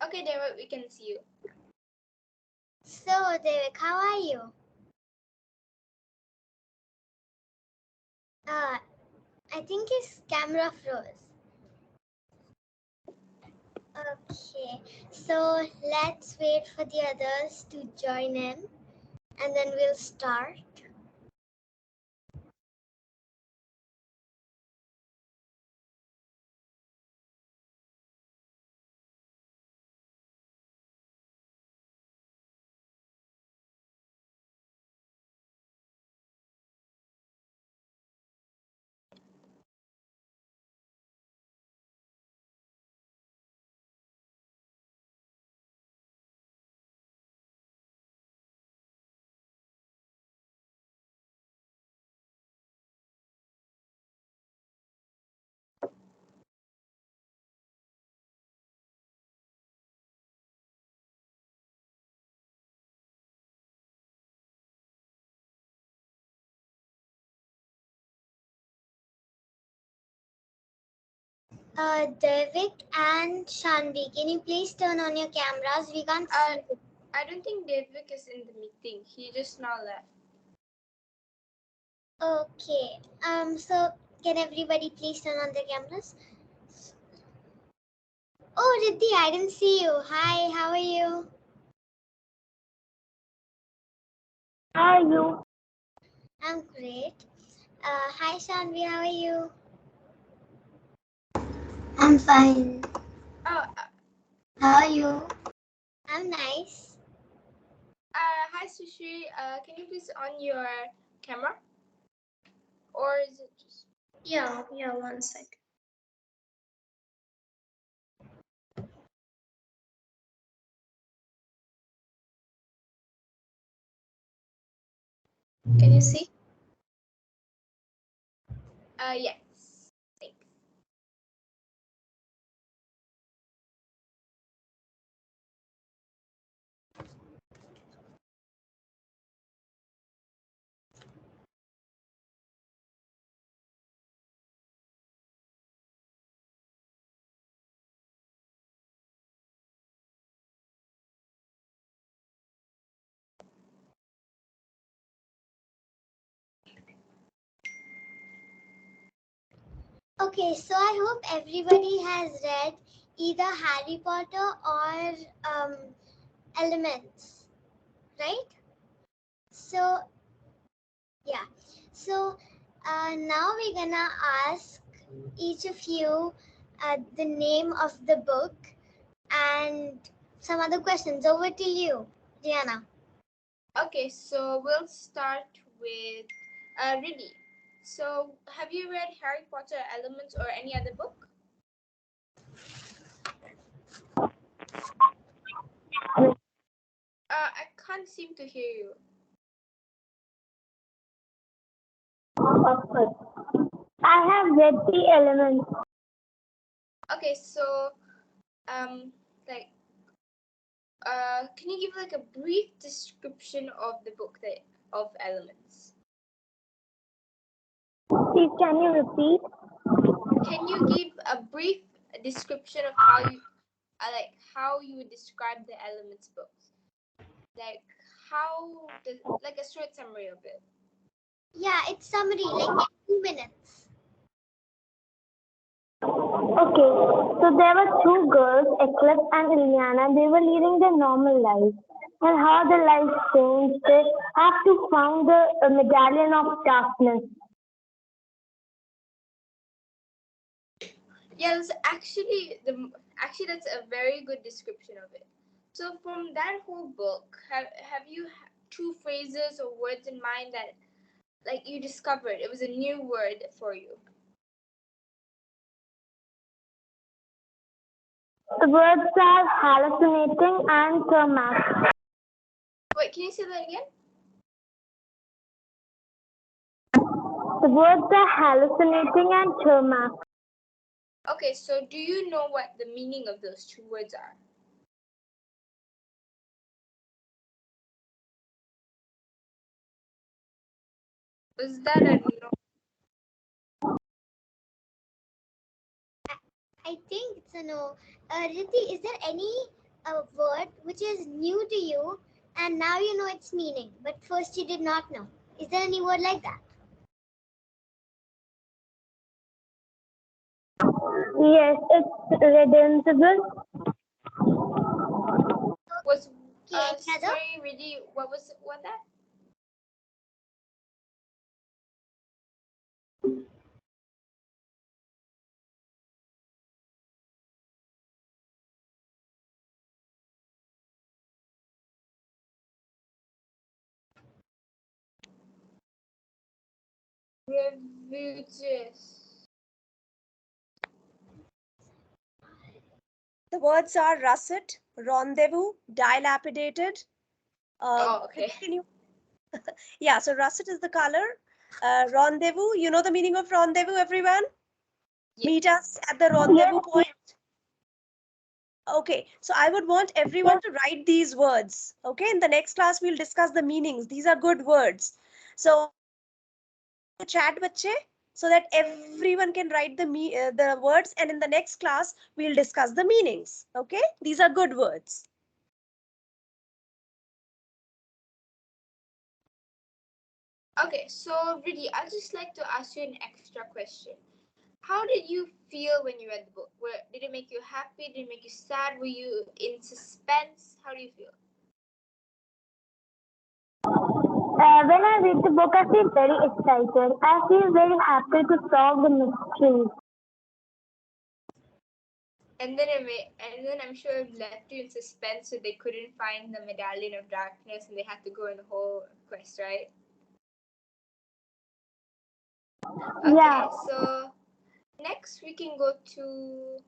Okay, David, we can see you. So, David, how are you? I think his camera froze. Okay, so let's wait for the others to join in and then we'll start. David and Shanvi, can you please turn on your cameras? We can't see. I don't think David is in the meeting. He just now left. Okay. So can everybody please turn on their cameras? Oh, Riddhi, I didn't see you. Hi, how are you? How are you? I'm great. Hi, Shanvi, how are you? I'm fine. Oh, How are you? I'm nice. hi, Sushi. Can you please on your camera? Or is it just... Yeah, 1 second. Can you see? Yes. Thanks. Okay, so I hope everybody has read either Harry Potter or Elements, right? So, yeah. So, now we're gonna ask each of you the name of the book and some other questions. Over to you, Diana. Okay, so we'll start with Riddy. So, have you read Harry Potter Elements or any other book? I can't seem to hear you. Of course. I have read the Elements. Okay, so can you give like a brief description of the book of Elements? Please, can you repeat? Can you give a brief description of how you would describe the Elements books? Like a short summary of it. Yeah, it's summary, like 2 minutes. Okay, so there were two girls, Eclipse and Ileana. They were leading their normal lives. And how their lives changed, they have to found the medallion of darkness. Yeah, that's a very good description of it. So from that whole book, have you two phrases or words in mind that like you discovered it was a new word for you? The words are hallucinating and termac. Wait, can you say that again? The words are hallucinating and termac. Okay, so do you know what the meaning of those two words are? Was that a no? I think it's a no. Riddhi, is there any a word which is new to you and now you know its meaning, but first you did not know. Is there any word like that? Yes, it's redeemable. Was Okay, another? sorry, really, what that? Refugees. The words are russet, rendezvous, dilapidated. Oh, okay. Yeah, so russet is the color. Rendezvous, you know the meaning of rendezvous, everyone? Yeah. Meet us at the rendezvous point. Okay, so I would want everyone to write these words. Okay, in the next class, we'll discuss the meanings. These are good words. So, the chat, bache, so that everyone can write the words, and in the next class, we'll discuss the meanings. Okay, these are good words. Okay, so really, I'd just like to ask you an extra question. How did you feel when you read the book? Did it make you happy? Did it make you sad? Were you in suspense? How do you feel? When I read the book, I feel very excited. I feel very happy to solve the mystery. And then I'm sure it left you in suspense, so they couldn't find the Medallion of Darkness, and they had to go on the whole quest, right? Okay, Yeah. so next we can go to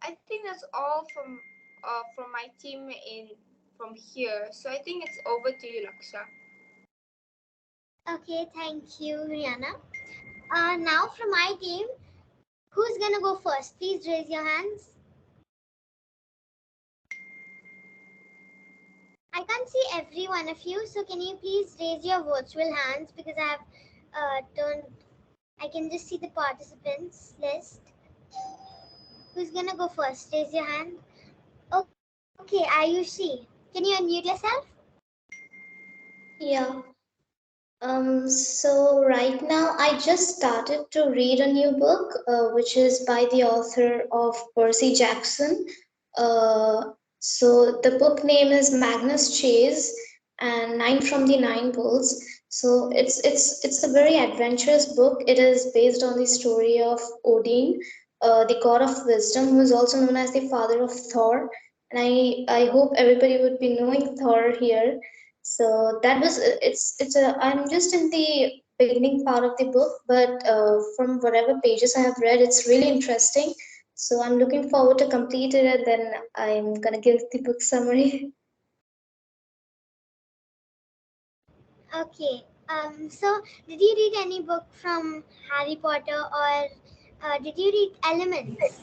I think that's all from my team from here. So I think it's over to you, Laksha. Okay, thank you, Rihanna. Now from my team, who's gonna go first? Please raise your hands. I can't see every one of you, so can you please raise your virtual hands because I have I can just see the participants list. Who's gonna go first? Raise your hand. Okay, Ayushi, can you unmute yourself? Yeah. So right now I just started to read a new book, which is by the author of Percy Jackson. So the book name is Magnus Chase and Nine from the Nine Bulls. So it's a very adventurous book. It is based on the story of Odin, the god of wisdom, who is also known as the father of Thor. And I hope everybody would be knowing Thor here. So that was it's a I'm just in the beginning part of the book, but from whatever pages I have read, it's really interesting. So I'm looking forward to complete it, and then I'm gonna give the book summary. Okay. So did you read any book from Harry Potter or did you read Elements?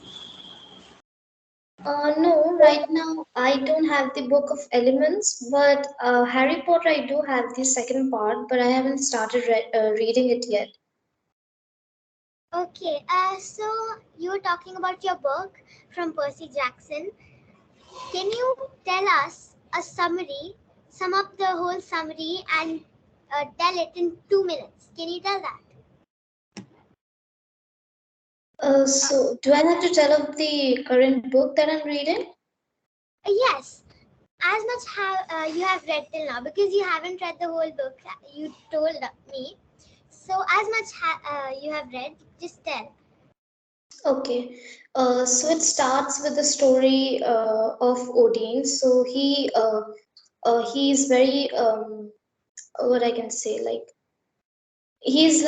No, right now I don't have the book of elements, but Harry Potter I do have the second part, but I haven't started reading it yet. Okay. So you were talking about your book from Percy Jackson. Can you tell us a summary, sum up the whole summary and tell it in 2 minutes? Can you tell that? So do I have to tell of the current book that I'm reading? Yes. As much you have read till now, because you haven't read the whole book, you told me. So as much you have read, just tell. Okay, so it starts with the story of Odin. So he's very what I can say, he's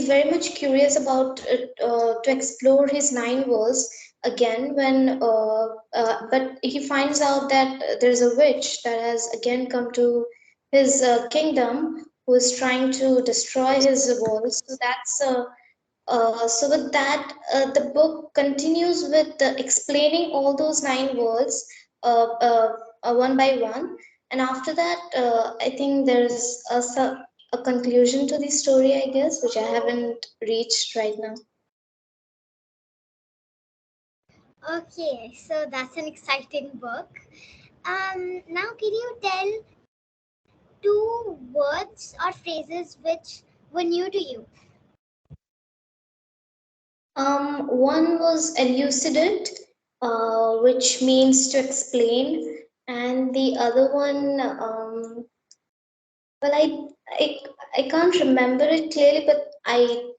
very much curious about to explore his nine worlds again when but he finds out that there's a witch that has again come to his kingdom who is trying to destroy his worlds. So that's so with that, the book continues with explaining all those nine words one by one, and after that, I think there's a conclusion to the story, I guess, which I haven't reached right now. Okay, so that's an exciting book. Now can you tell two words or phrases which were new to you? One was elucidate, which means to explain, and the other one, well, I can't remember it clearly, but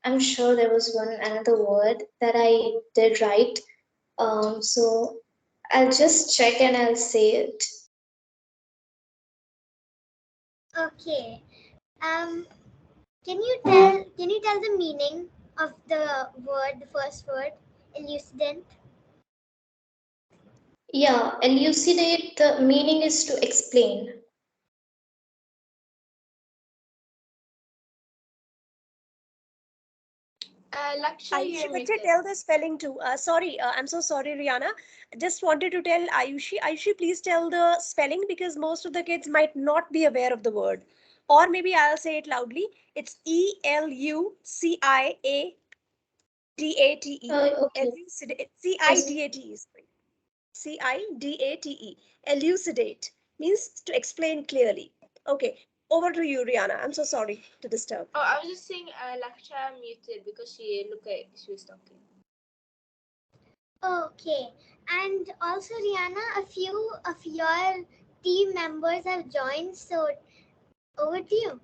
I'm sure there was one another word that I did right. So I'll just check and I'll say it. Okay. Um, can you tell the meaning of the word, the first word, elucidant? Yeah, elucidate, the meaning is to explain. Laksha, Ayushi, you're बच्चे, muted. tell the spelling too. Sorry, I'm so sorry, Rihanna. Just wanted to tell Ayushi. Ayushi, please tell the spelling because most of the kids might not be aware of the word. Or maybe I'll say it loudly. It's Elucidate. Okay. Elucidate. Yes. Cidate. Cidate. Elucidate means to explain clearly. Okay, over to you, Rihanna. I'm so sorry to disturb. Oh, I was just saying Laksha muted because she looked like she was talking. Okay. And also, Rihanna, a few of your team members have joined, so over to you.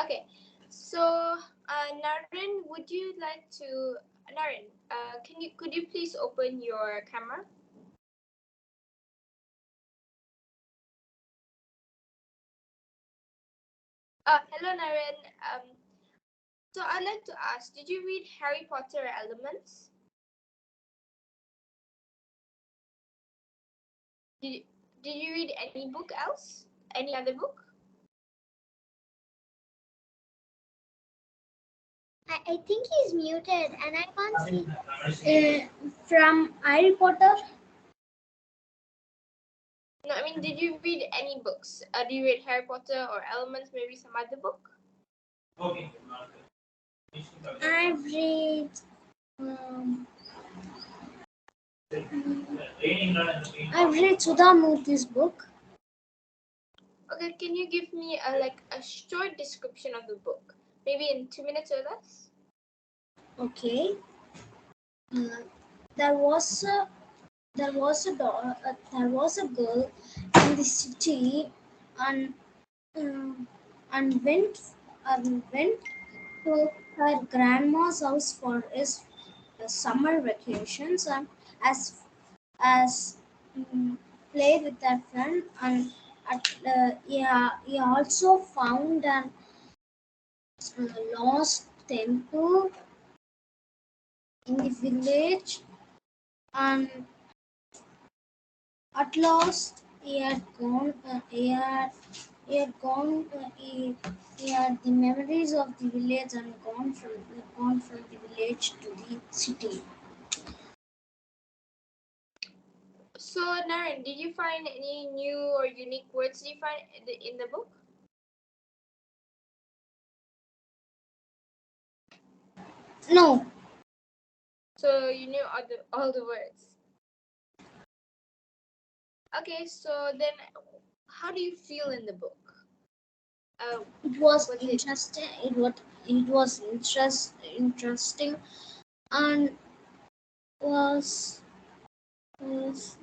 Okay, so Naren, would you like to Naren? Could you please open your camera? Hello Naren. So I'd like to ask, did you read Harry Potter Elements? Did Did you read any book else? Any other book? I think he's muted and I can't see. From Harry Potter? No, I mean, did you read any books? Did you read Harry Potter or Elements? Maybe some other book? I've read. Um, I've read Sudha Murthy's book. Okay, can you give me a short description of the book? Maybe in 2 minutes or less? Okay. Uh, there was a there was a girl in the city and um, and went to her grandma's house for his summer vacations and as as played with her friend and yeah, he also found an lost temple in the village and at last he had gone he had gone he had the memories of the village and gone from the village to the city. So, Naren, did you find any new or unique words did you find in the book? No. So you knew all the words. Okay, so then how do you feel in the book? It was Was it interesting. It was interesting and was was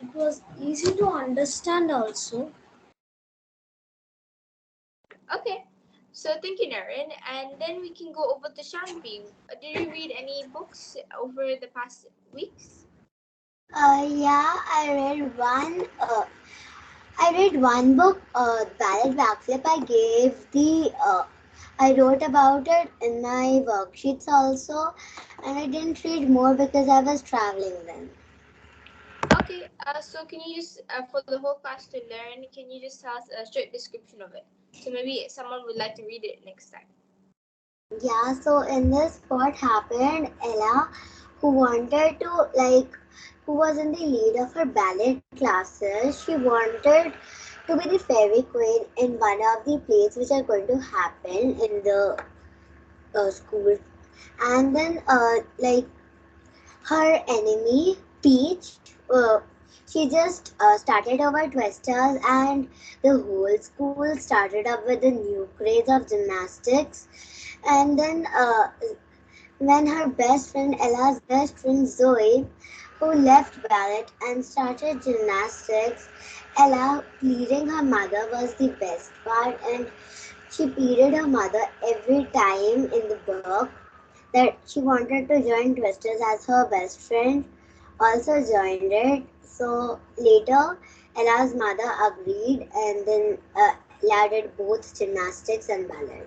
it was easy to understand also. okay? So thank you, Naren, and then we can go over to Shanvi. Did you read any books over the past weeks? Yeah, I read one book, Ballet Backflip. I wrote about it in my worksheets also, and I didn't read more because I was traveling then. Okay, so can you just for the whole class to learn, can you just tell us a short description of it? So maybe someone would like to read it next time. Yeah, so in this, what happened, Ella, who wanted to, who was in the lead of her ballet classes, she wanted to be the fairy queen in one of the plays which are going to happen in the school. And then, her enemy, Peach, she just started over twisters, and the whole school started up with a new craze of gymnastics. And then when her best friend, Ella's best friend Zoe, who left ballet and started gymnastics, Ella pleading her mother was the best part, and she pleaded her mother every time in the book that she wanted to join Twisters as her best friend, also joined it. So later, Ella's mother agreed, and then Ella did both gymnastics and ballet.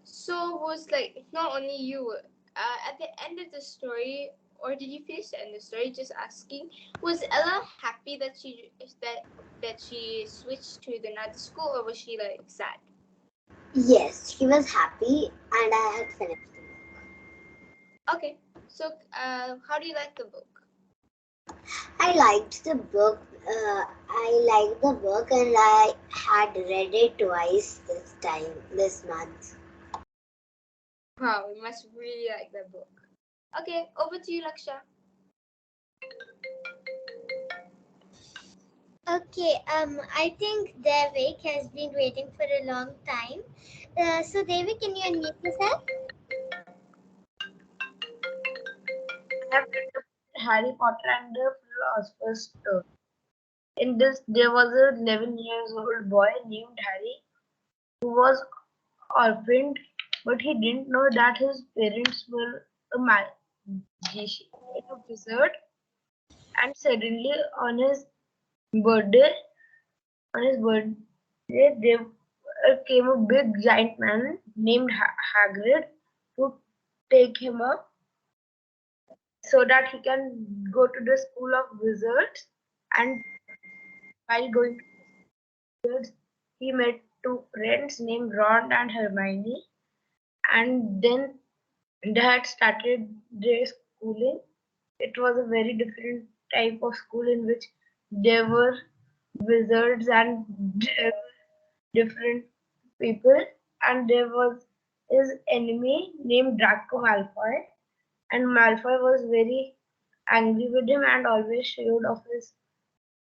So was like not only you. At the end of the story, or did you finish the end of the story? Just asking, was Ella happy that she switched to the another school, or was she like sad? Yes, she was happy, and I had finished the book. Okay, so how do you like the book? I liked the book. And I had read it twice this month. Wow, you must really like the book. Okay, over to you, Laksha. Okay, I think Devik has been waiting for a long time. So Devik, can you unmute yourself? I have read Harry Potter and the Philosopher's Stone. In this, there was a 11 years old boy named Harry who was orphaned, but he didn't know that his parents were a magician, a wizard, and suddenly birthday, on his birthday, there came a big giant man named Hagrid to take him up so that he can go to the school of wizards. And while going to wizards, he met two friends named Ron and Hermione, and then they had started their schooling. It was a very different type of school in which there were wizards and there were different people, and there was his enemy named Draco Malfoy, and Malfoy was very angry with him and always showed off his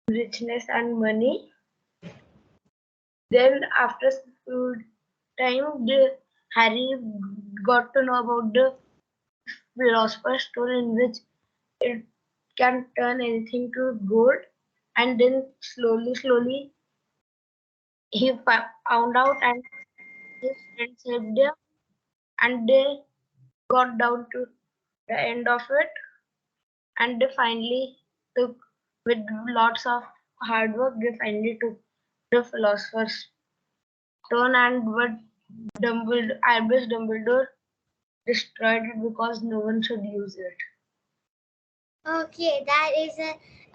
richness and money. Then after school time, Harry got to know about the Philosopher's Stone, in which it can turn anything to gold, and then slowly he found out, and his friends helped him, and they got down to the end of it, and they finally took, with lots of hard work, they finally took the Philosopher's Stone, and but Albus Dumbledore destroyed it because no one should use it. Okay, that is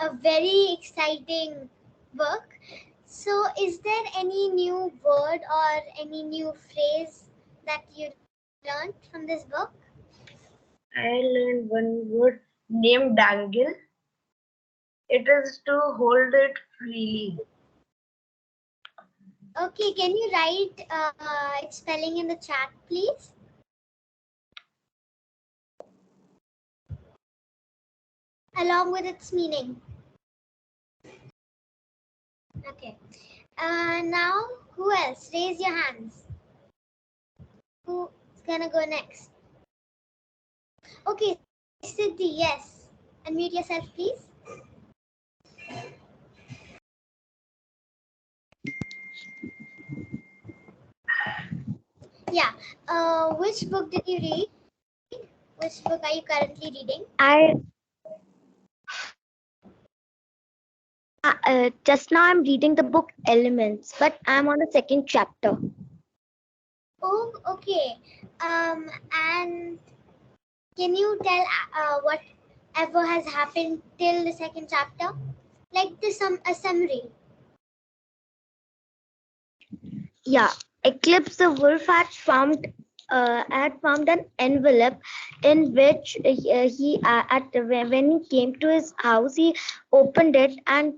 a very exciting book. So, is there any new word or any new phrase that you learned from this book? I learned one word named dangle. It is to hold it freely. Okay, can you write its spelling in the chat, please? Along with its meaning. Okay. Now, who else? Raise your hands. Who's gonna go next? Okay, Siddhi, yes. Unmute yourself, please. Yeah. Which book did you read? Which book are you currently reading? Just now I'm reading the book Elements, but I'm on the second chapter. Oh, okay. And can you tell whatever has happened till the second chapter? Like a summary. Yeah, Eclipse the wolf had found an envelope in which when he came to his house, he opened it, and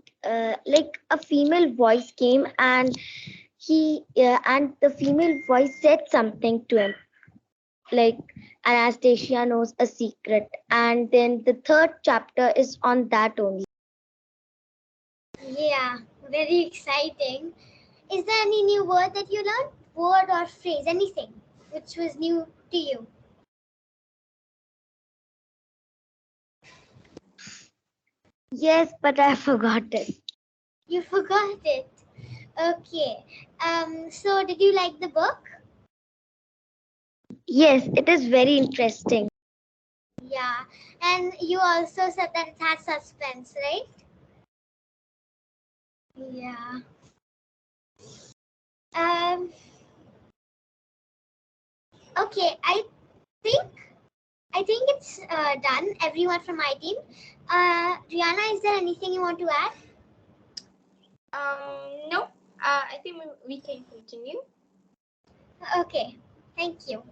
like a female voice came, and the female voice said something to him. like Anastasia knows a secret, and then the third chapter is on that only. Yeah, very exciting. Is there any new word that you learned? Word or phrase, anything which was new to you? Yes, but I forgot it. You forgot it. Okay. So did you like the book? Yes, it is very interesting. Yeah. And you also said that it had suspense, right? Yeah. Um. Okay. Think I think it's done. Everyone from my team. Rihanna, is there anything you want to add? No. I think we can continue. Okay. Thank you.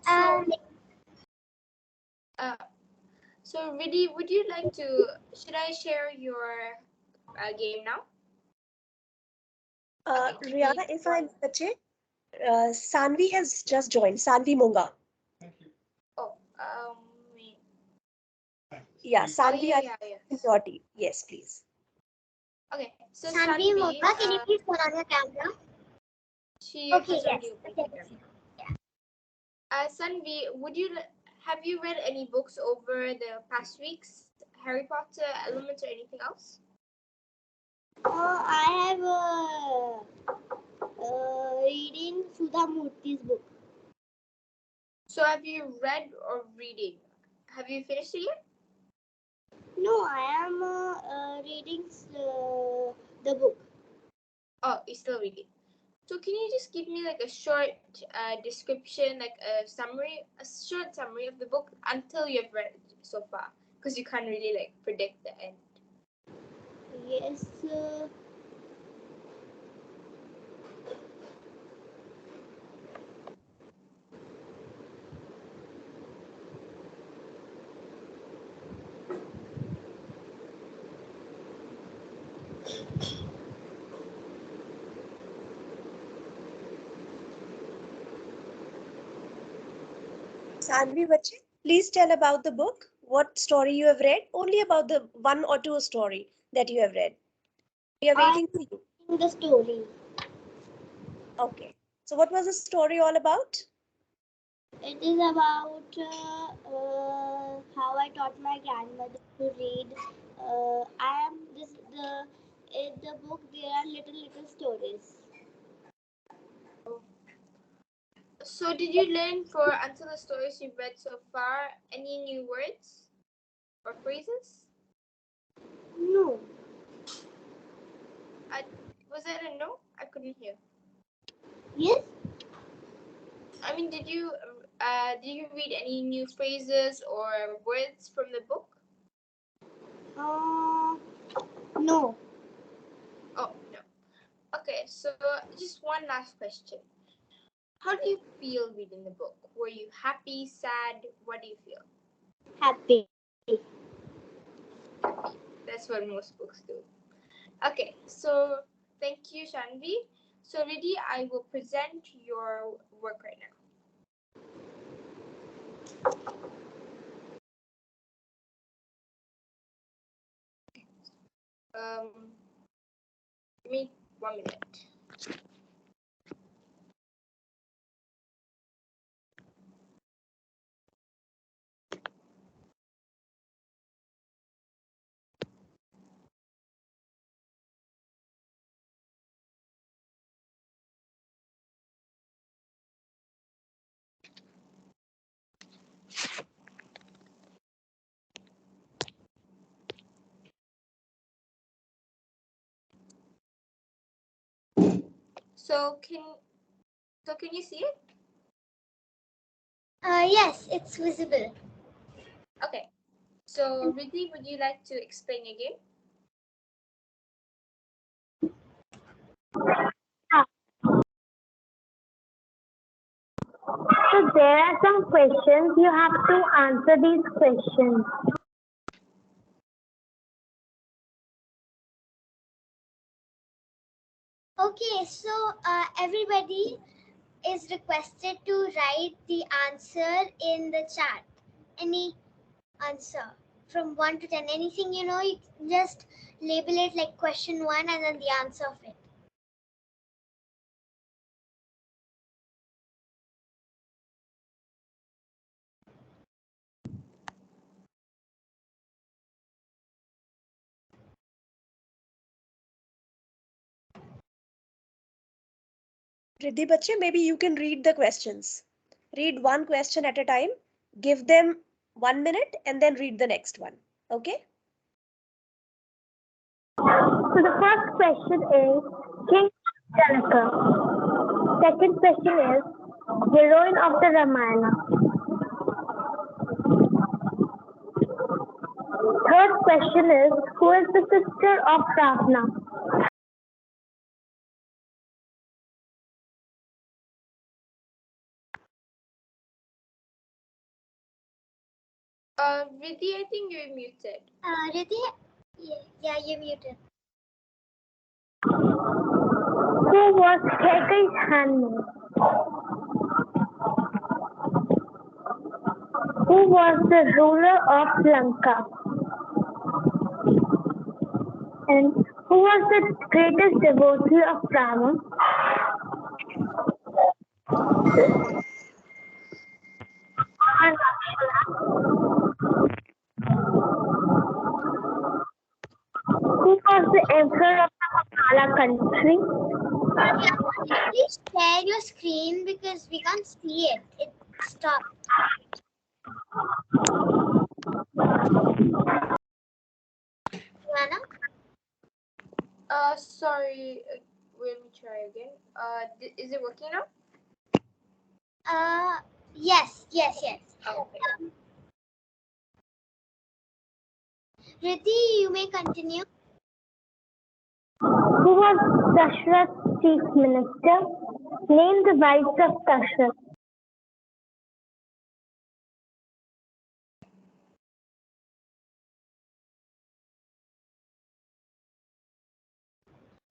So, so Riddhi, would you like to? Should I share your game now? Okay. Rihanna, if I bache, Sanvi has just joined. Sanvi Monga. Oh. Wait. Yeah, Oh, Sanvi, yeah, I yeah, yeah. in your team. Yes, please. Okay. So Sanvi Sanvi, Moga, can you please turn on your camera? she Okay, has already yes. opened Okay. her camera. Sanvi, have you read any books over the past weeks? Harry Potter, Elements, or anything else? I have reading Sudha Murthy's book. So have you read or reading? Have you finished it yet? No, I am reading the book. Oh, you're still reading. So can you just give me like a short description, like a short summary of the book until you've read it so far? Because you can't really like predict the end. Yes. Sanvi bache, please tell about the book. What story you have read? Only about the one or two story that you have read. We are waiting for you. The story. Okay. So what was the story all about? It is about how I taught my grandmother to read. I am this the in the book there are little stories. So did you learn for until the stories you've read so far any new words or phrases? No. Was that a no? I couldn't hear. Yes. I mean, did you read any new phrases or words from the book? No. Oh no. Okay, so just one last question. How do you feel reading the book? Were you happy, sad? What do you feel? Happy. Happy. That's what most books do. Okay, so thank you, Shanvi. So Riddhi, I will present your work right now. Give me 1 minute. So can you see it? Yes, it's visible. Okay. So Riddhi, would you like to explain again? So there are some questions. You have to answer these questions. Okay, so everybody, is requested to write the answer in the chat. Any answer from 1 to 10, anything you know, you just label it like question 1 and then the answer of it. Riddhi Bache, maybe you can read the questions. Read one question at a time, give them 1 minute and then read the next one. Okay? So the first question is King Janaka. Second question is heroine of the Ramayana. Third question is who is the sister of Ravana? Riddhi, I think you're muted. Riddhi, yeah, you're muted. Who was Kaikeyi's handmaid? Who was the ruler of Lanka? And who was the greatest devotee of Rama? And who was the emperor of the Mala country? Please share your screen because we can't see it. It stopped. Joanna? Sorry. Let me try again. Is it working now? Yes. Oh, okay. Riddhi, you may continue. Who was Dashrath's chief minister? Name the wives of Dashrath.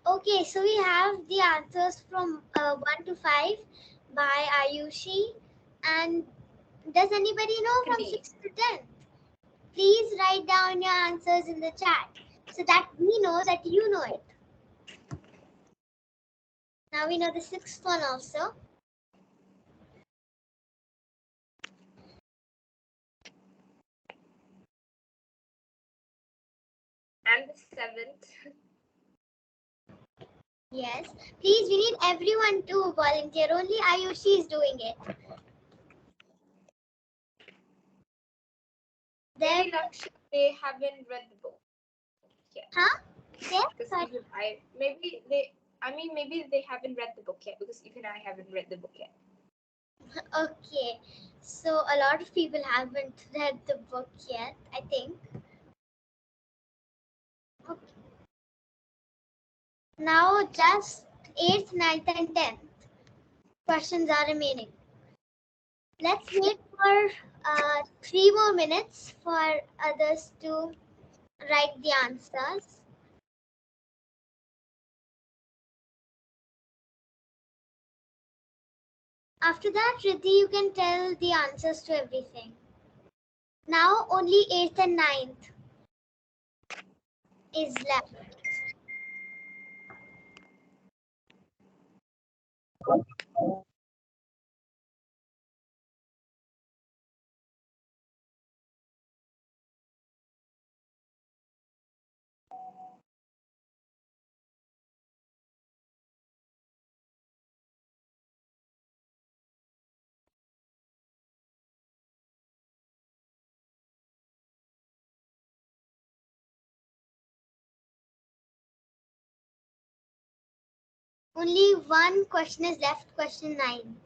Okay, so we have the answers from 1 to 5 by Ayushi. And does anybody know from 6 to 10? Please write down your answers in the chat so that we know that you know it. Now we know the 6th one also. And the 7th. Yes. Please, we need everyone to volunteer. Only Ayushi is doing it. Very lucky they haven't read the book yet. Huh? Yes? Maybe they haven't read the book yet because even I haven't read the book yet. Okay. So a lot of people haven't read the book yet, I think. Okay. Now just 8th, 9th and 10th questions are remaining. Let's wait for 3 more minutes for others to write the answers. After that, Riddhi, you can tell the answers to everything. Now only 8th and 9th is left. Only one question is left, question 9.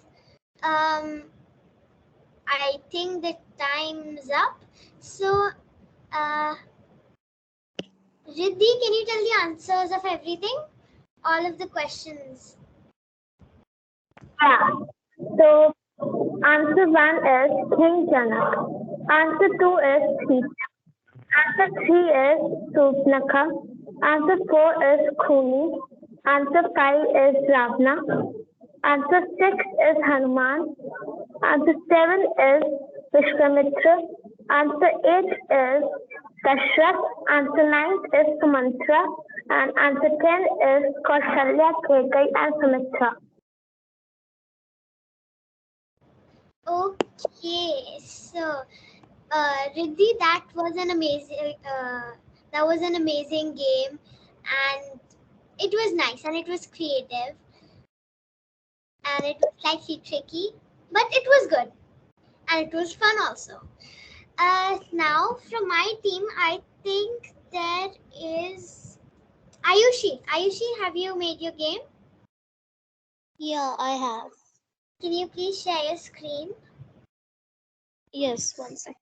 I think the time's up. So, Riddhi, can you tell the answers of everything? All of the questions. Yeah. So answer 1 is King Janak. Answer 2 is Sita. Answer 3 is Supnaka. Answer 4 is Khuni. Answer 5 is Ravana. Answer 6 is Hanuman. Answer 7 is Vishwamitra. Answer 8 is Kashyap. Answer 9 is Sumantra. And answer 10 is Kaushalya, Kekai, and Sumitra. Okay, so Riddhi, that was an amazing game, and it was nice and it was creative and it was slightly tricky, but it was good and it was fun also. Now from my team, I think there is Ayushi. Ayushi, have you made your game? Yeah, I have. Can you please share your screen? Yes, one second.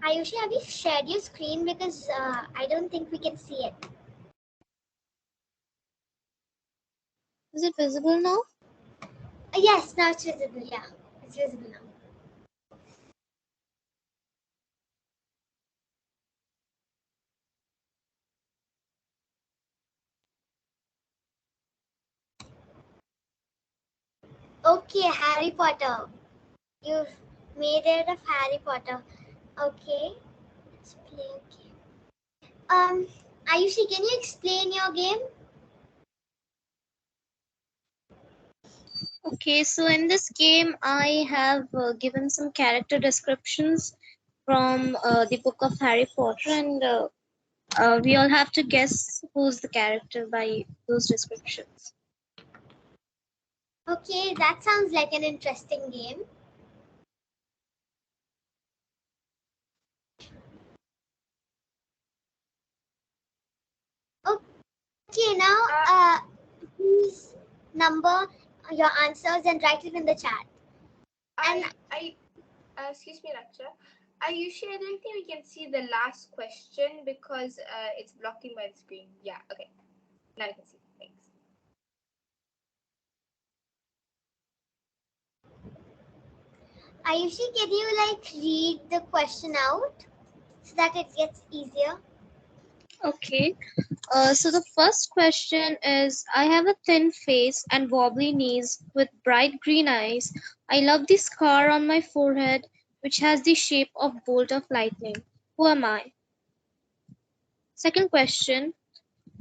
Ayushi, have you shared your screen? Because I don't think we can see it. Is it visible now? Yes, now it's visible. Yeah, it's visible now. Okay, Harry Potter. You've made it of Harry Potter. Okay, let's play a game. Ayushi, can you explain your game? Okay, so in this game, I have given some character descriptions from the book of Harry Potter, and we all have to guess who's the character by those descriptions. Okay, that sounds like an interesting game. Okay, now please number your answers and write it in the chat. Excuse me, Raksha. Ayushi, I don't think we can see the last question because it's blocking my screen. Yeah, okay. Now I can see. Thanks. Ayushi, can you read the question out so that it gets easier? Okay, so the first question is, I have a thin face and wobbly knees with bright green eyes. I love the scar on my forehead, which has the shape of bolt of lightning. Who am I? Second question,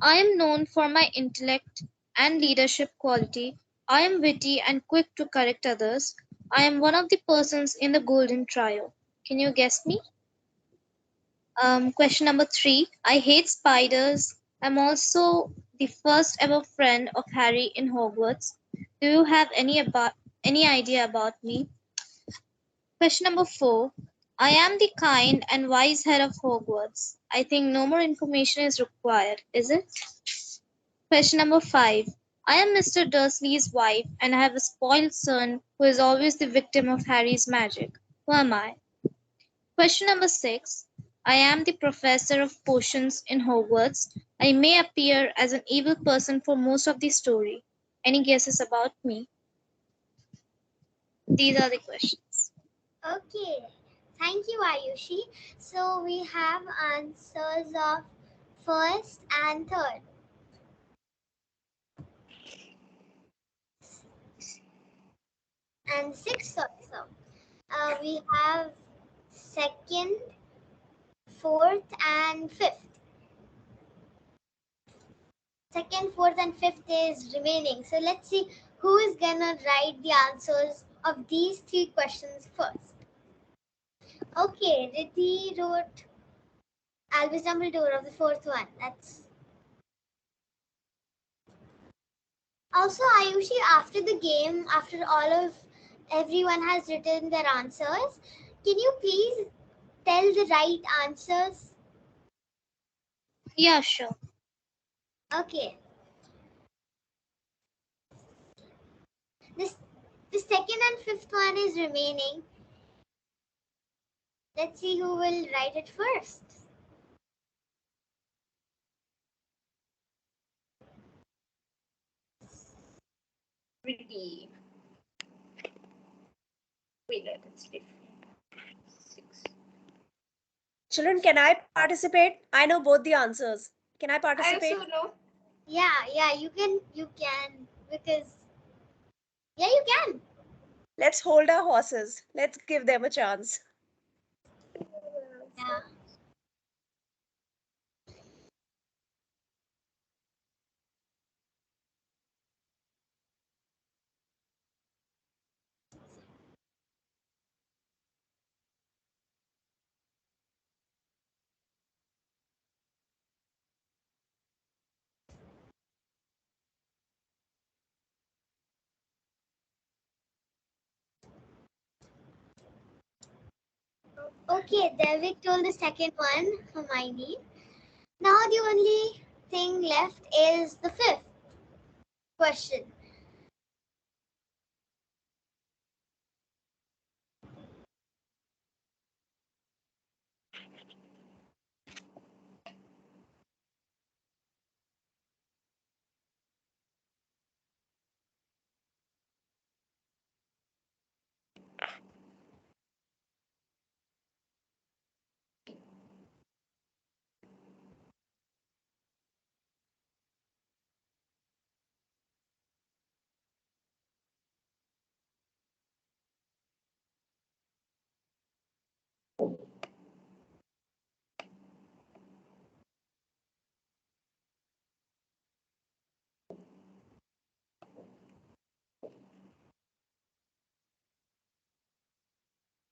I am known for my intellect and leadership quality. I am witty and quick to correct others. I am one of the persons in the golden trio. Can you guess me? Question number 3. I hate spiders. I'm also the first ever friend of Harry in Hogwarts. Do you have any idea about me? Question number 4. I am the kind and wise head of Hogwarts. I think no more information is required, is it? Question number 5. I am Mr. Dursley's wife and I have a spoiled son who is always the victim of Harry's magic. Who am I? Question number 6. I am the professor of potions in Hogwarts. I may appear as an evil person for most of the story. Any guesses about me? These are the questions. Okay, thank you, Ayushi. So we have answers of first and third. And sixth also. We have second, fourth, and fifth. Second, fourth, and fifth is remaining. So let's see who is gonna write the answers of these 3 questions first. Okay, Riddhi wrote Albus Dumbledore of the fourth one. That's also Ayushi. After the game, after everyone has written their answers, can you please tell the right answers? Yeah, sure. Okay. The second and fifth one is remaining. Let's see who will write it first. Ready. Wait, that's different. 6. Children, can I participate? I know both the answers. Can I I participate? also know. Yeah, you can because you can. Let's hold our horses. Let's give them a chance. Yeah. Okay, Devik told the second one, Hermione. Now the only thing left is the fifth question.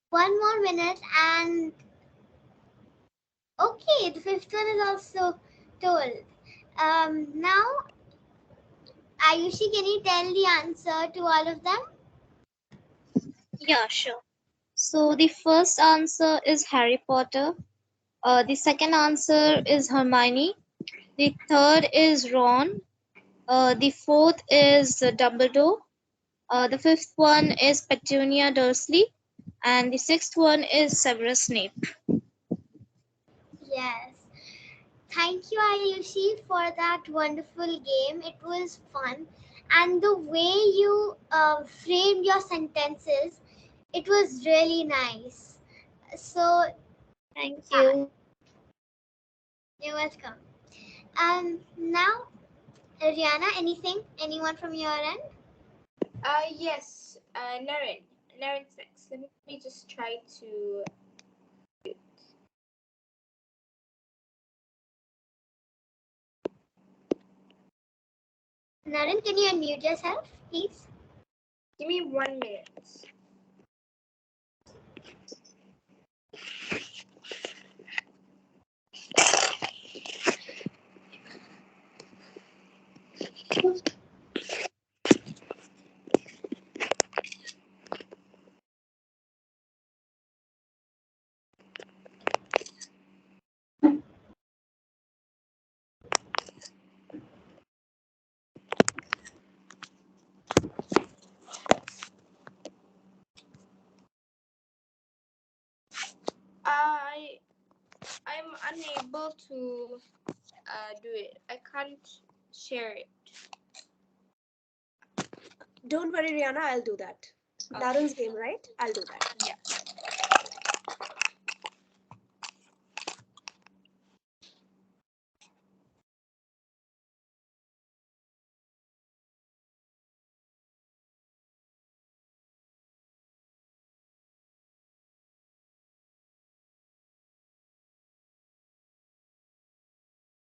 One more minute and okay, the fifth one is also told. Now, Ayushi, can you tell the answer to all of them? Yeah, sure. So the first answer is Harry Potter. The second answer is Hermione. The third is Ron. The fourth is Dumbledore. The fifth one is Petunia Dursley. And the sixth one is Severus Snape. Yes. Thank you, Ayushi, for that wonderful game. It was fun. And the way you framed your sentences, it was really nice. So, Thank yeah, you. you're welcome. Now, Rihanna, anything? Anyone from your end? Yes. Naren. Naren's next. Let me just try to. Naren, can you unmute yourself, please? Give me 1 minute. I'm unable to do it. I can't share it. Don't worry, Rihanna, I'll do that. Okay. Darren's game, right? I'll do that. Yeah.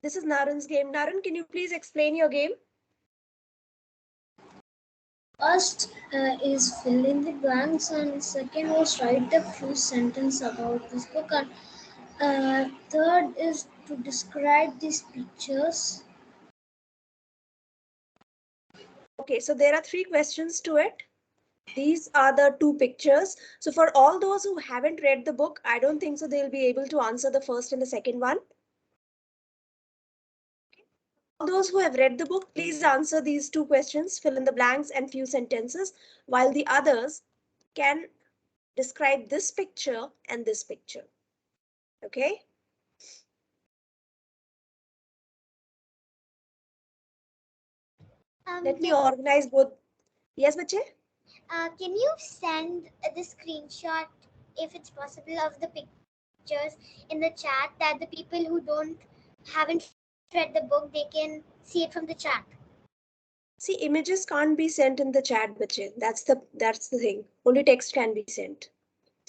This is Naren's game. Naren, can you please explain your game? First is fill in the blanks, and second was write a few sentences about this book, and third is to describe these pictures. Okay, so there are 3 questions to it. These are the 2 pictures. So for all those who haven't read the book, I don't think so they'll be able to answer the first and the second one. those who have read the book, please answer these two questions, fill in the blanks and few sentences, while the others can describe this picture and this picture. Okay? Let me organize both. Yes, bache? Can you send the screenshot, if it's possible, of the pictures in the chat, that the people who haven't read the book, they can see it from the chat? See, images can't be sent in the chat, bache. That's the thing. Only text can be sent.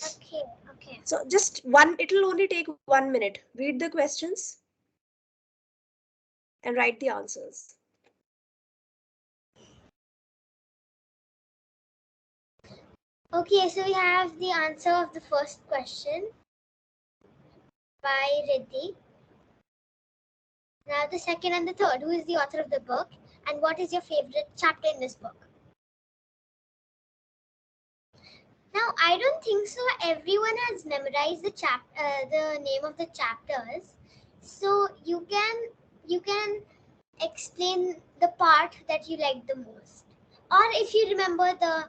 Okay, okay. So just one, it'll only take 1 minute. Read the questions and write the answers. Okay, so we have the answer of the first question by Riddhi. Now the second and the third. Who is the author of the book, and what is your favorite chapter in this book? Now, I don't think so everyone has memorized the name of the chapters. So you can explain the part that you like the most, or if you remember the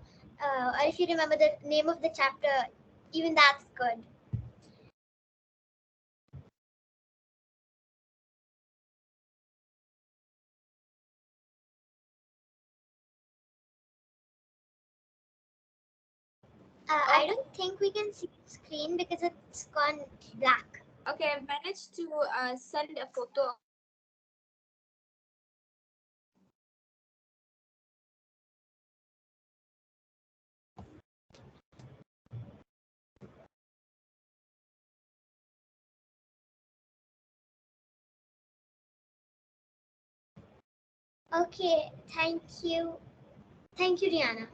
name of the chapter, even that's good. I don't think we can see the screen because it's gone black. Okay, I've managed to send a photo. Okay, thank you, Rihanna.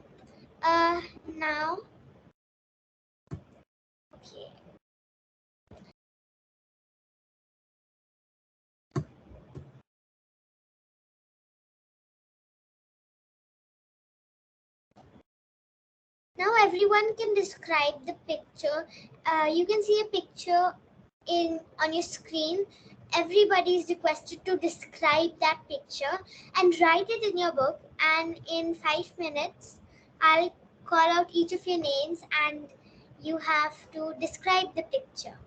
Now, okay. Now everyone can describe the picture. You can see a picture on your screen. Everybody is requested to describe that picture and write it in your book. And in 5 minutes, I'll call out each of your names and you have to describe the picture.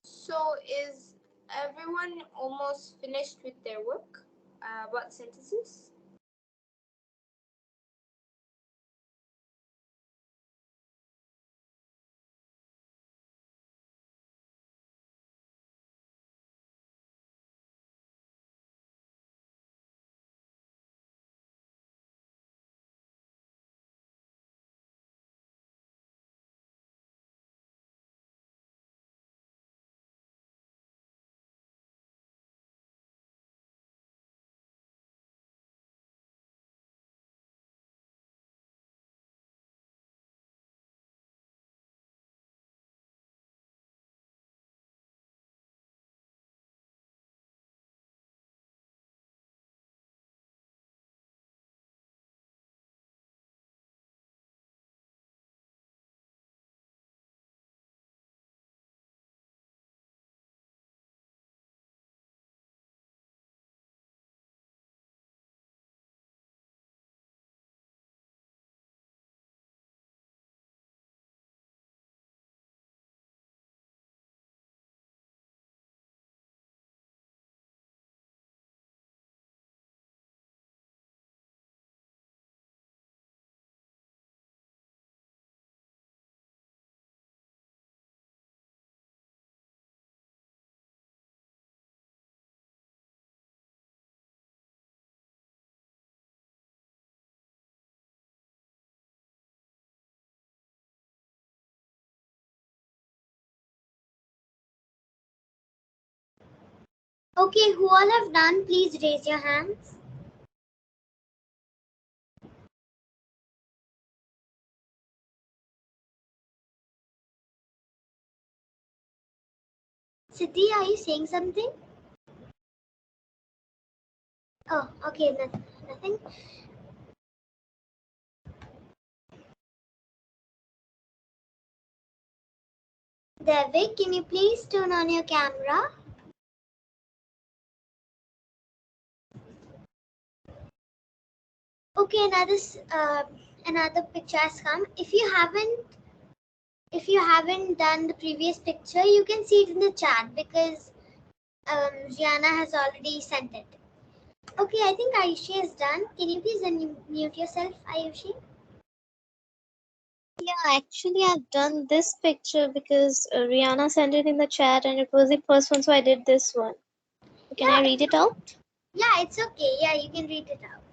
So is everyone almost finished with their work? About sentences? Okay, who all have done, please raise your hands. Siddhi, are you saying something? Oh, okay, nothing. Devik, can you please turn on your camera? Okay, another picture has come. If you haven't done the previous picture, you can see it in the chat because Rihanna has already sent it. Okay, I think Ayushi is done. Can you please unmute yourself, Ayushi? Yeah, actually, I've done this picture because Rihanna sent it in the chat and it was the first one, so I did this one. Can I read it out? Yeah, it's okay. Yeah, you can read it out.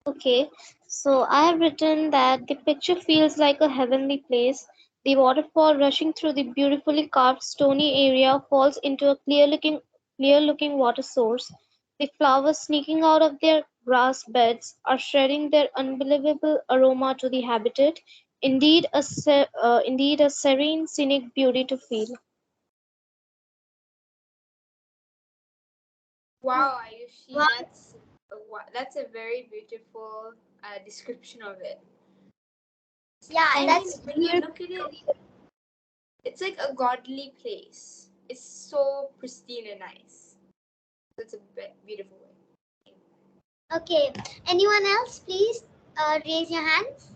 Okay, so I have written that the picture feels like a heavenly place. The waterfall rushing through the beautifully carved stony area falls into a clear looking water source. The flowers sneaking out of their grass beds are shedding their unbelievable aroma to the habitat. Indeed a serene, scenic beauty to feel. Wow, Ayushi, Wow. that's a very beautiful description of it. Yeah, I that's mean, when you look at it, it's like a godly place. It's so pristine and nice. It's a beautiful way. okay. Anyone else, please raise your hands.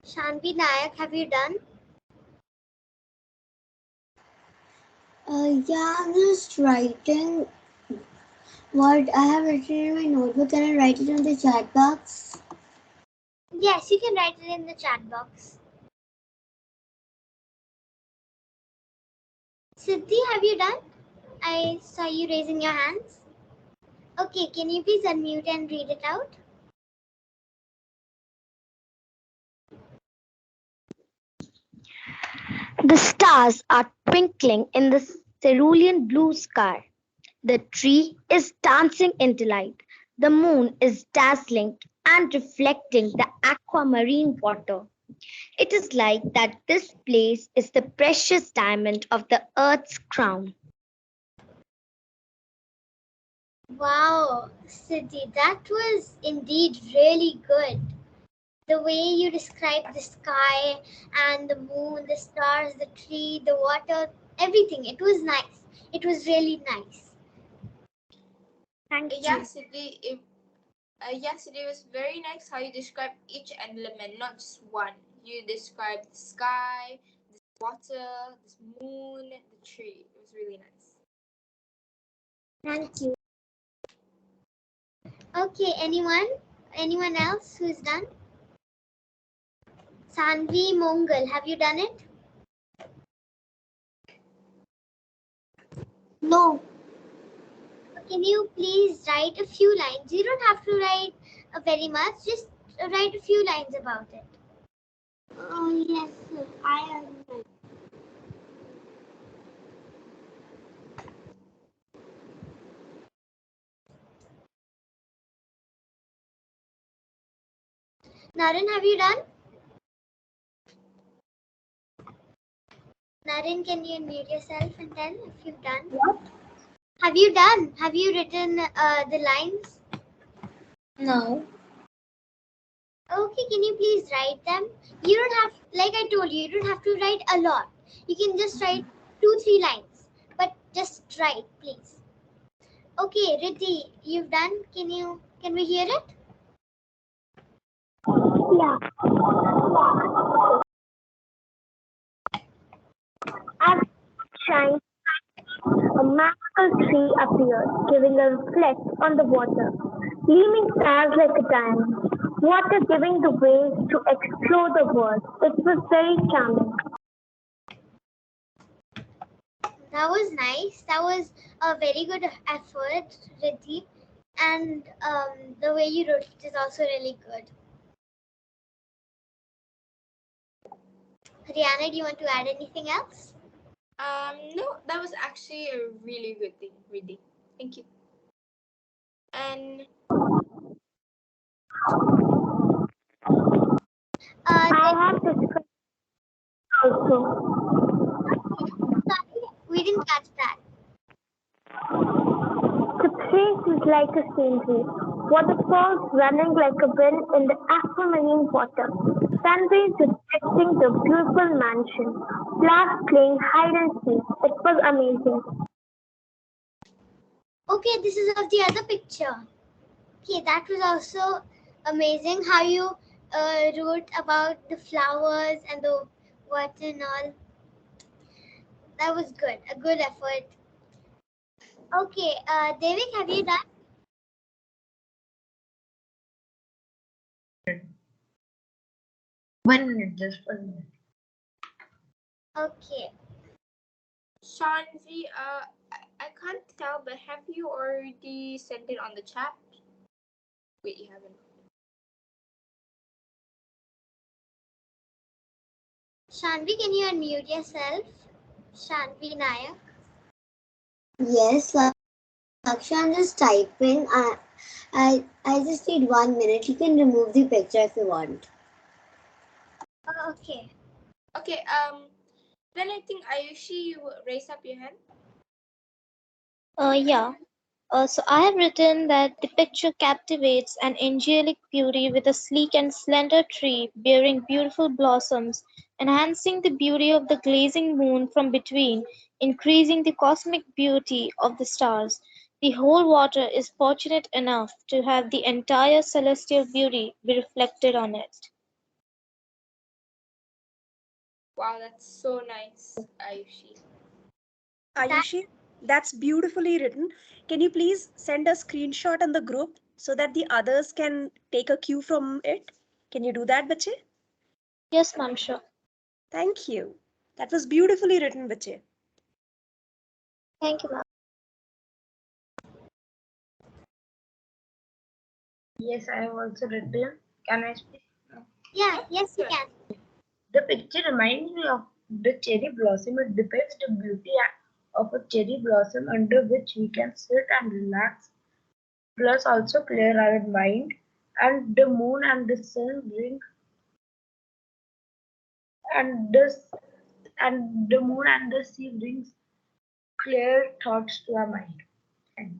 Shanvi Nayak, have you done? Yeah, I'm just writing what I have written in my notebook. Can I write it in the chat box? Yes, you can write it in the chat box. Siddhi, have you done? I saw you raising your hands. Okay, can you please unmute and read it out? The stars are twinkling in the cerulean blue sky. The tree is dancing in delight. The moon is dazzling and reflecting the aquamarine water. It is like that this place is the precious diamond of the earth's crown. Wow, Siddhi, that was indeed really good. The way you described the sky and the moon, the stars, the tree, the water, everything. It was nice. It was really nice. Thank you. Yes, it was very nice how you described each element, not just one. You described the sky, the water, the moon, the tree. It was really nice. Thank you. Okay, anyone else who's done? Sanvi Mongal, have you done it? No. Can you please write a few lines? You don't have to write very much, just write a few lines about it. Oh, yes, sir. I am. Naren, have you done? Naren, can you unmute yourself and tell if you've done? What? Have you done? Have you written the lines? No. Okay, can you please write them? You don't have, like I told you, you don't have to write a lot. You can just write 2-3 lines. But Just write, please. Okay, Riddhi, you've done. Can we hear it? Yeah. As shine, a magical tree appeared, giving a reflect on the water, gleaming stars like a diamond. Water giving the way to explore the world. It was very charming. That was nice. That was a very good effort, Riddhi. And the way you wrote it is also really good. Rihanna, do you want to add anything else? No, that was actually a really good thing, really. Thank you. And I have this also. sorry, we didn't catch that. The place is like a scenery. Waterfalls running like a wind in the aquamarine water. Sunrays reflecting the beautiful mansion. Flowers playing hide and seek. It was amazing. Okay, this is of the other picture. Okay, that was also amazing how you wrote about the flowers and the water and all. That was good, a good effort. Okay, Devik, have you done? 1 minute, just 1 minute. Okay. Shanvi, I can't tell, but have you already sent it on the chat? Wait, you haven't. Shanvi, can you unmute yourself? Shanvi Nayak. Yes, Laksha, I'm just typing. I just need 1 minute. You can remove the picture if you want. Okay. Okay, then I think Ayushi, you raise up your hand. Yeah. So I have written that the picture captivates an angelic beauty with a sleek and slender tree bearing beautiful blossoms, enhancing the beauty of the glazing moon from between, increasing the cosmic beauty of the stars. The whole water is fortunate enough to have the entire celestial beauty be reflected on it. Wow, that's so nice, Ayushi. Ayushi, that's beautifully written. Can you please send a screenshot on the group so that the others can take a cue from it? Can you do that, Bache? Yes, ma'am, sure. Thank you. That was beautifully written, Bache. Thank you, ma'am. Yes, I have also written. Can I speak? Yeah, yes, you can. The picture reminds me of the cherry blossom. It depicts the beauty of a cherry blossom under which we can sit and relax, plus also clear our mind. And the moon and the sun bring and the moon and the sea brings clear thoughts to our mind. And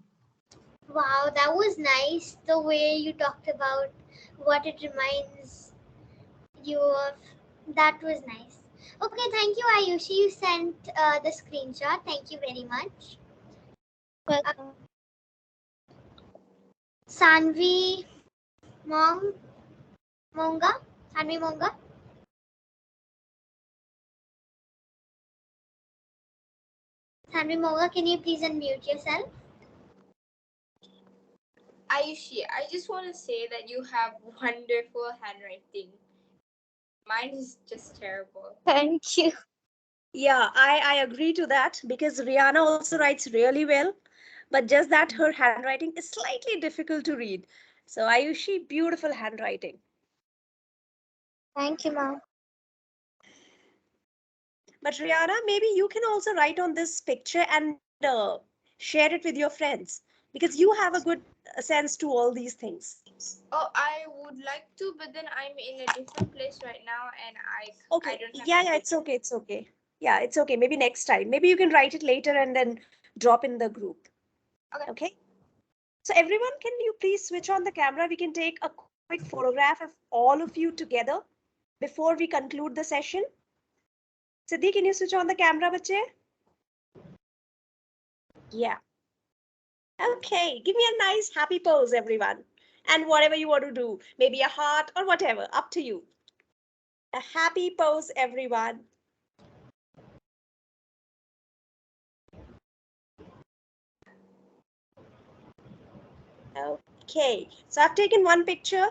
Wow, that was nice. The way you talked about what it reminds you of. That was nice. Okay, thank you, Ayushi. You sent the screenshot. Thank you very much. Welcome. Sanvi Monga? Sanvi Monga? Sanvi Monga, can you please unmute yourself? Ayushi, I just want to say that you have wonderful handwriting. Mine is just terrible. Thank you. Yeah, I agree to that because Rihanna also writes really well, but just that her handwriting is slightly difficult to read. So Ayushi, beautiful handwriting. Thank you, ma'am. But Rihanna, maybe you can also write on this picture and share it with your friends because you have a good sense to all these things. Oh, I would like to, but then I'm in a different place right now, and I Okay, don't have. yeah, it's okay, it's okay. Yeah, it's okay. Maybe next time. Maybe you can write it later and then drop in the group. Okay. Okay. So everyone, can you please switch on the camera? We can take a quick photograph of all of you together before we conclude the session. Siddhi, can you switch on the camera, bache? Yeah. Okay, give me a nice happy pose, everyone. And whatever you want to do, maybe a heart or whatever, up to you. A happy pose, everyone. Okay, so I've taken one picture.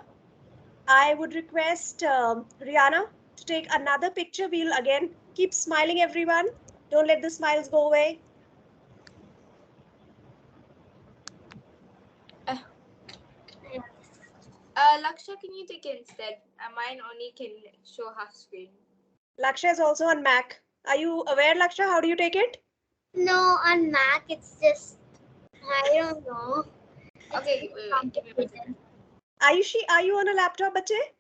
I would request Rihanna to take another picture. We'll again keep smiling, everyone. Don't let the smiles go away. Laksha, can you take it instead? Mine only can show half screen. Laksha is also on Mac. Are you aware, Laksha? How do you take it? No, on Mac it's just, I don't know. Okay, wait, give me a minute. Ayushi, are you on a laptop, bache?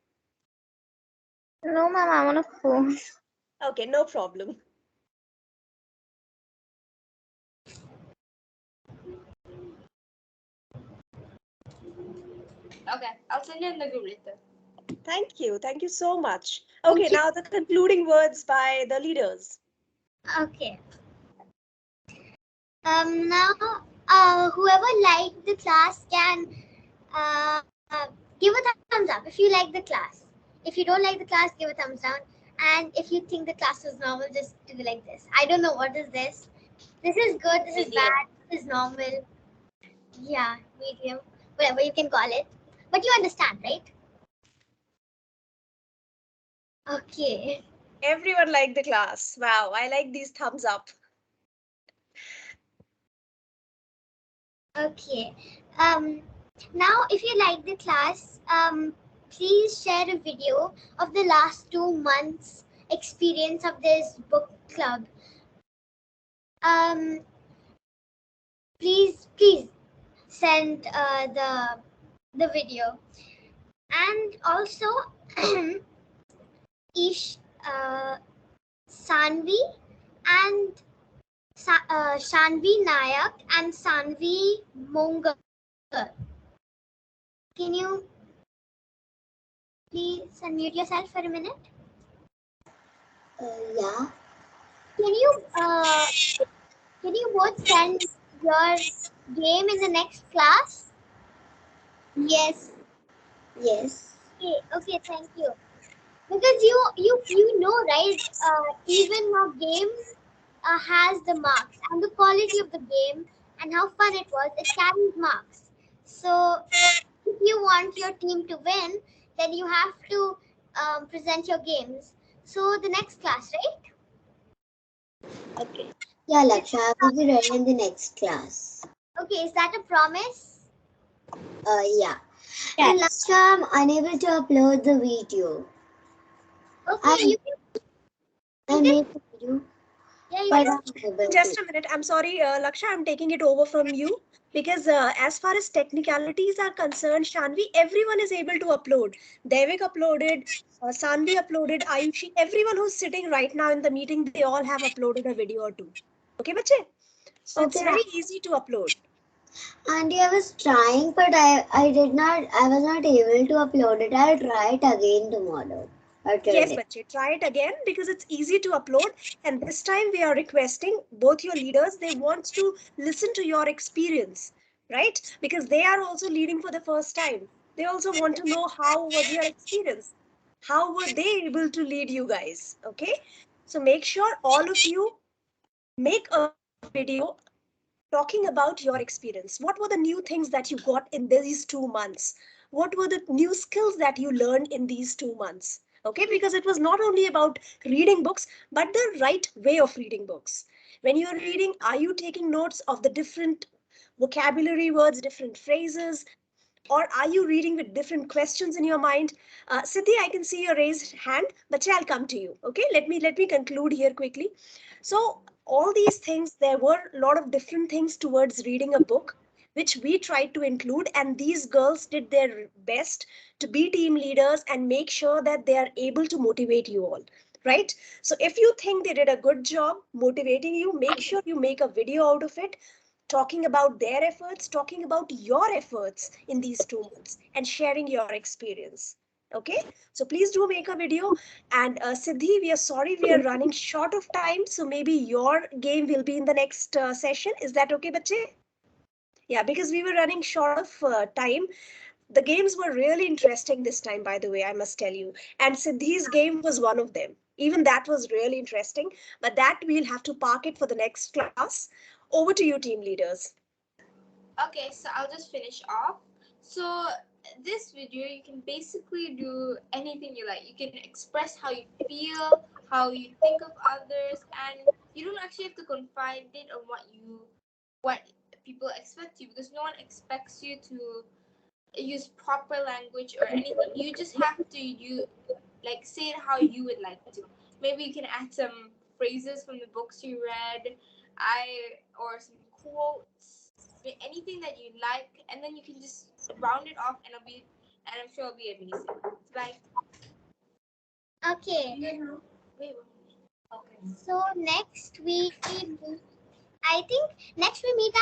No, ma'am, I'm on a phone. Okay, no problem. Okay, I'll send you in the group later. Thank you. Thank you so much. Okay, now the concluding words by the leaders. Okay. Now, whoever liked the class can uh, give a thumbs up if you like the class. If you don't like the class, give a thumbs down. And if you think the class is normal, just do like this. I don't know what is this. This is good. This is bad. This is normal. Yeah, medium, whatever you can call it. But you understand, right? Okay. Everyone liked the class. Wow, I like these thumbs up. Okay. Now, if you like the class, please share a video of the last 2 months experience of this book club. Please send the video, and also Ish, Sanvi and Shanvi Nayak and Sanvi Mongar. Can you please unmute yourself for a minute? Yeah. Can you both send your game in the next class? Yes. Yes. Okay, thank you. Because you know, right? Even a game has the marks, and the quality of the game and how fun it was, it carries marks. So if you want your team to win, then you have to present your games. So the next class, right? Okay. Yeah, Laksha, I will be ready in the next class. Okay, is that a promise? Yeah. And Laksha, I'm unable to upload the video. Okay, I made the video. Yeah, you But can. I'm unable Just to. a minute. I'm sorry, Laksha, I'm taking it over from you because as far as technicalities are concerned, Shanvi, everyone is able to upload. Devik uploaded, Sanvi uploaded, Ayushi, everyone who's sitting right now in the meeting, they all have uploaded a video or two. Okay, bache? So it's Okay. very easy to upload. Auntie, I was trying, but I was not able to upload it. I'll try it again tomorrow. Or Yes, today. bache, try it again because it's easy to upload. And this time we are requesting both your leaders, they want to listen to your experience, right? Because they are also leading for the first time. They also want to know how was your experience? How were they able to lead you guys? Okay. So make sure all of you make a video talking about your experience. What were the new things that you got in these 2 months? What were the new skills that you learned in these 2 months? Okay, because it was not only about reading books, but the right way of reading books. When you're reading, are you taking notes of the different vocabulary words, different phrases, or are you reading with different questions in your mind? Siddhi, I can see your raised hand, but I'll come to you. Okay, let me conclude here quickly. So all these things, there were a lot of different things towards reading a book, which we tried to include, and these girls did their best to be team leaders and make sure that they are able to motivate you all. Right? So if you think they did a good job motivating you, make sure you make a video out of it, talking about their efforts, talking about your efforts in these 2 months, and sharing your experience. Okay, so please do make a video. And Siddhi, we are sorry we are running short of time, so maybe your game will be in the next session. Is that okay, bache? Yeah, because we were running short of time. The games were really interesting this time, by the way, I must tell you. And Siddhi's game was one of them. Even that was really interesting. But that we'll have to park it for the next class. Over to you, team leaders. Okay, so I'll just finish off. So this video, you can basically do anything you like. You can express how you feel, how you think of others, and you don't actually have to confine it on what people expect you, because no one expects you to use proper language or anything. You just have to say it how you would like to. Maybe you can add some phrases from the books you read, or some quotes, anything that you like, and then you can just round it off, and I'm sure it'll be amazing. Bye. Okay. Wait. Okay. So next I think next we meet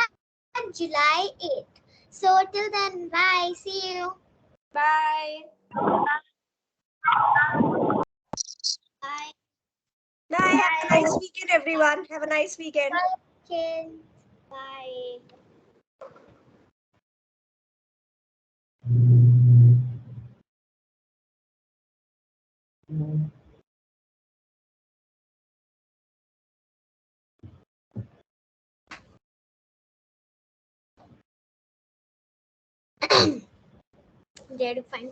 on July 8th. So till then, bye. See you. Bye. Bye. Bye. Have a nice weekend, everyone. Have a nice weekend. Bye. Bye. Dare to find